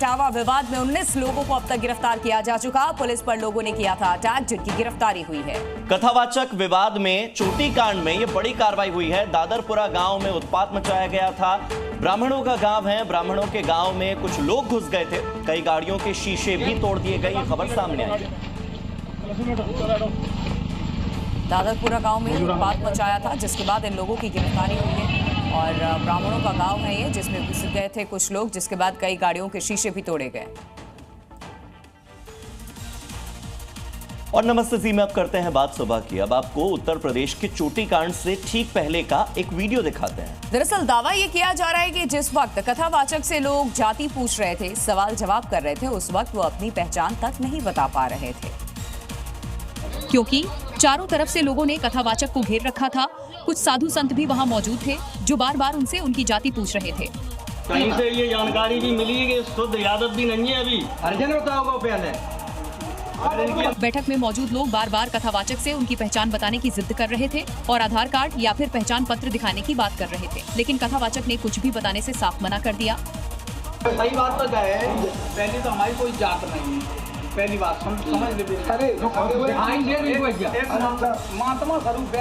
इटावा विवाद में 19 लोगों को अब तक गिरफ्तार किया जा चुका। पुलिस पर लोगों ने किया था अटैक, जिनकी गिरफ्तारी हुई है। कथावाचक विवाद में चोटी कांड में यह बड़ी कार्रवाई हुई है। दादरपुरा गांव में उत्पात मचाया गया था। ब्राह्मणों का गांव है। ब्राह्मणों के गांव में कुछ लोग घुस गए थे। कई गाड़ियों के शीशे भी तोड़ दिए गए। ये खबर सामने आई है। दादरपुरा गांव में उत्पात मचाया था, जिसके बाद इन लोगों की गिरफ्तारी हुई है। और ब्राह्मणों का गांव है ये, जिसमें घुस गए थे कुछ लोग, जिसके बाद कई गाड़ियों के शीशे भी तोड़े गए। और नमस्ते जी, में अब करते हैं बात सुबह की। अब आपको उत्तर प्रदेश के चोटी कांड से ठीक पहले का एक वीडियो दिखाते हैं। दरअसल दावा ये किया जा रहा है कि जिस वक्त कथावाचक से लोग जाति पूछ रहे थे, सवाल जवाब कर रहे थे, उस वक्त वो अपनी पहचान तक नहीं बता पा रहे थे, क्योंकि चारों तरफ से लोगों ने कथावाचक को घेर रखा था। कुछ साधु संत भी वहां मौजूद थे, जो बार बार उनसे उनकी जाति पूछ रहे थे। कहीं से ये जानकारी भी मिली कि शुद्ध यादव भी नहीं है। अभी हरिजन होता होगा पहले। बैठक में मौजूद लोग बार बार कथावाचक से उनकी पहचान बताने की जिद कर रहे थे और आधार कार्ड या फिर पहचान पत्र दिखाने की बात कर रहे थे, लेकिन कथावाचक ने कुछ भी बताने से साफ मना कर दिया। सही बात तो है, पहले तो हमारी कोई जात नहीं है। पहली बात समझ ले। अरे महात्मा स्वरूप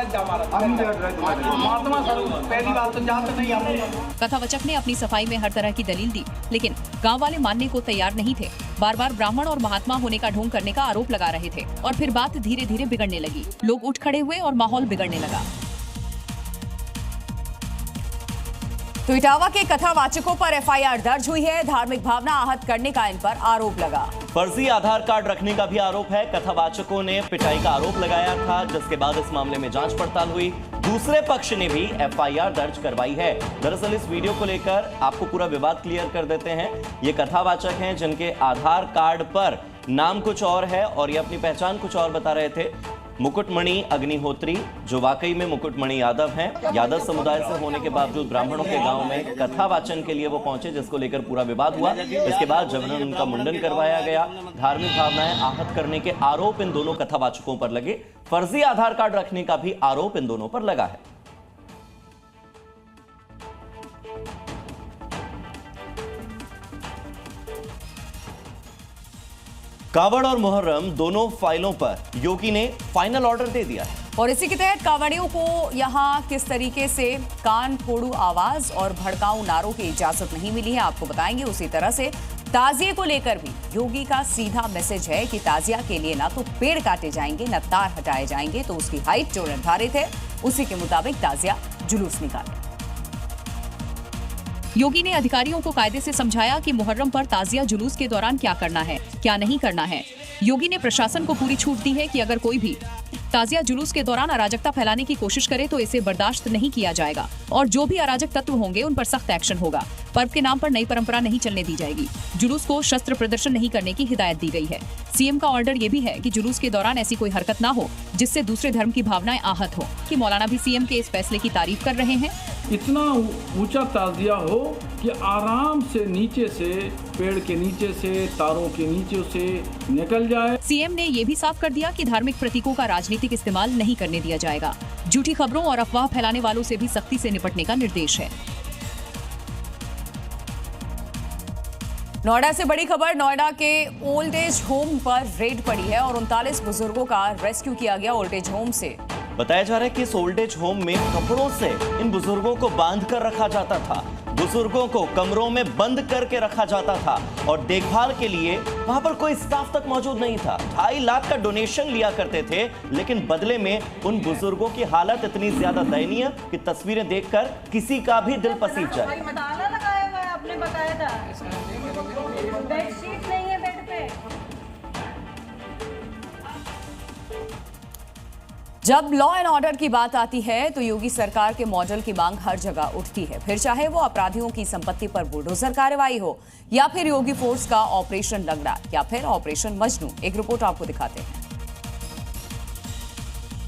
महात्मा स्वरूप पहली बात तो जात नहीं हम। कथावाचक ने अपनी सफाई में हर तरह की दलील दी, लेकिन गांव वाले मानने को तैयार नहीं थे। बार बार ब्राह्मण और महात्मा होने का ढोंग करने का आरोप लगा रहे थे और फिर बात धीरे धीरे बिगड़ने लगी। लोग उठ खड़े हुए और माहौल बिगड़ने लगा। तो इटावा के कथावाचकों पर एफआईआर दर्ज हुई है। धार्मिक भावना आहत करने का इन पर आरोप लगा। फर्जी आधार कार्ड रखने का भी आरोप है। कथावाचकों ने पिटाई का आरोप लगाया था, जिसके बाद इस मामले में जांच पड़ताल हुई। दूसरे पक्ष ने भी एफआईआर दर्ज करवाई है। दरअसल इस वीडियो को लेकर आपको पूरा विवाद क्लियर कर देते हैं। ये कथावाचक हैं जिनके आधार कार्ड पर नाम कुछ और है और ये अपनी पहचान कुछ और बता रहे थे। मुकुटमणि अग्निहोत्री, जो वाकई में मुकुटमणि यादव हैं। यादव समुदाय से होने के बावजूद ब्राह्मणों के गांव में कथावाचन के लिए वो पहुंचे, जिसको लेकर पूरा विवाद हुआ। इसके बाद जबरन उनका मुंडन करवाया गया। धार्मिक भावनाएं आहत करने के आरोप इन दोनों कथावाचकों पर लगे। फर्जी आधार कार्ड रखने का भी आरोप इन दोनों पर लगा है। कावड़ और मुहर्रम दोनों फाइलों पर योगी ने फाइनल ऑर्डर दे दिया है। और इसी के तहत कांवड़ियों को यहां किस तरीके से कान फोड़ू आवाज और भड़काऊ नारों की इजाजत नहीं मिली है, आपको बताएंगे। उसी तरह से ताजिए को लेकर भी योगी का सीधा मैसेज है कि ताजिया के लिए ना तो पेड़ काटे जाएंगे, न तार हटाए जाएंगे, तो उसकी हाइट जो निर्धारित है उसी के मुताबिक ताजिया जुलूस निकाले। योगी ने अधिकारियों को कायदे से समझाया कि मुहर्रम पर ताजिया जुलूस के दौरान क्या करना है, क्या नहीं करना है। योगी ने प्रशासन को पूरी छूट दी है कि अगर कोई भी ताजिया जुलूस के दौरान अराजकता फैलाने की कोशिश करे तो इसे बर्दाश्त नहीं किया जाएगा और जो भी अराजक तत्व होंगे उन पर सख्त एक्शन होगा। पर्व के नाम पर नई परंपरा नहीं चलने दी जाएगी। जुलूस को शस्त्र प्रदर्शन नहीं करने की हिदायत दी गई है। सीएम का ऑर्डर ये भी है कि जुलूस के दौरान ऐसी कोई हरकत ना हो जिससे दूसरे धर्म की भावनाएं आहत हो। कि मौलाना भी सीएम के इस फैसले की तारीफ कर रहे हैं। इतना ऊंचा ताजिया हो कि आराम से नीचे से, पेड़ के नीचे से, तारों के नीचे से निकल जाए। सीएम ने ये भी साफ कर दिया कि धार्मिक प्रतीकों का राजनीतिक इस्तेमाल नहीं करने दिया जाएगा। झूठी खबरों और अफवाह फैलाने वालों से भी सख्ती से निपटने का निर्देश है। नोएडा से बड़ी खबर। नोएडा के ओल्ड एज होम पर रेड पड़ी है और 39 बुजुर्गों का रेस्क्यू किया गया ओल्ड एज होम से। बताया जा रहा है कि इस ओल्ड एज होम में कपड़ों से इन बुजुर्गों को बांध कर रखा जाता था। बुजुर्गों को कमरों में बंद करके रखा जाता था और देखभाल के लिए वहां पर कोई स्टाफ तक मौजूद नहीं था। 2.5 लाख का डोनेशन लिया करते थे, लेकिन बदले में उन बुजुर्गों की हालत इतनी ज्यादा दयनीय कि तस्वीरें देखकर किसी का भी दिल पसीज जाए। आपने बताया था बेडशीट नहीं है बेड पे। जब लॉ एंड ऑर्डर की बात आती है तो योगी सरकार के मॉडल की मांग हर जगह उठती है। फिर चाहे वो अपराधियों की संपत्ति पर बुलडोजर कार्रवाई हो, या फिर योगी फोर्स का ऑपरेशन लंगड़ा, या फिर ऑपरेशन मजनू। एक रिपोर्ट आपको दिखाते हैं।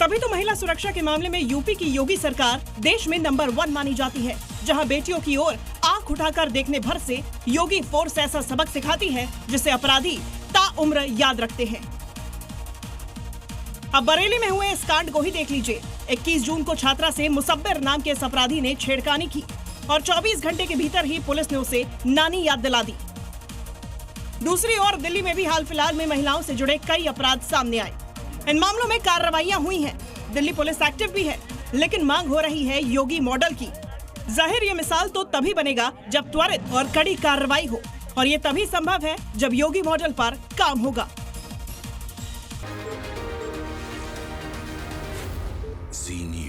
तभी तो महिला सुरक्षा के मामले में यूपी की योगी सरकार देश में नंबर 1 मानी जाती है, जहां बेटियों की ओर आंख उठाकर देखने भर से योगी फोर्स ऐसा सबक सिखाती है जिसे अपराधी ताउम्र याद रखते हैं। अब बरेली में हुए इस कांड को ही देख लीजिए। 21 जून को छात्रा से मुसब्बिर नाम के इस अपराधी ने छेड़खानी की और 24 घंटे के भीतर ही पुलिस ने उसे नानी याद दिला दी। दूसरी ओर दिल्ली में भी हाल फिलहाल में महिलाओं से जुड़े कई अपराध सामने आए। इन मामलों में कार्रवाइयां हुई हैं। दिल्ली पुलिस एक्टिव भी है, लेकिन मांग हो रही है योगी मॉडल की। जाहिर ये मिसाल तो तभी बनेगा जब त्वरित और कड़ी कार्रवाई हो, और ये तभी संभव है जब योगी मॉडल पर काम होगा। Zee News.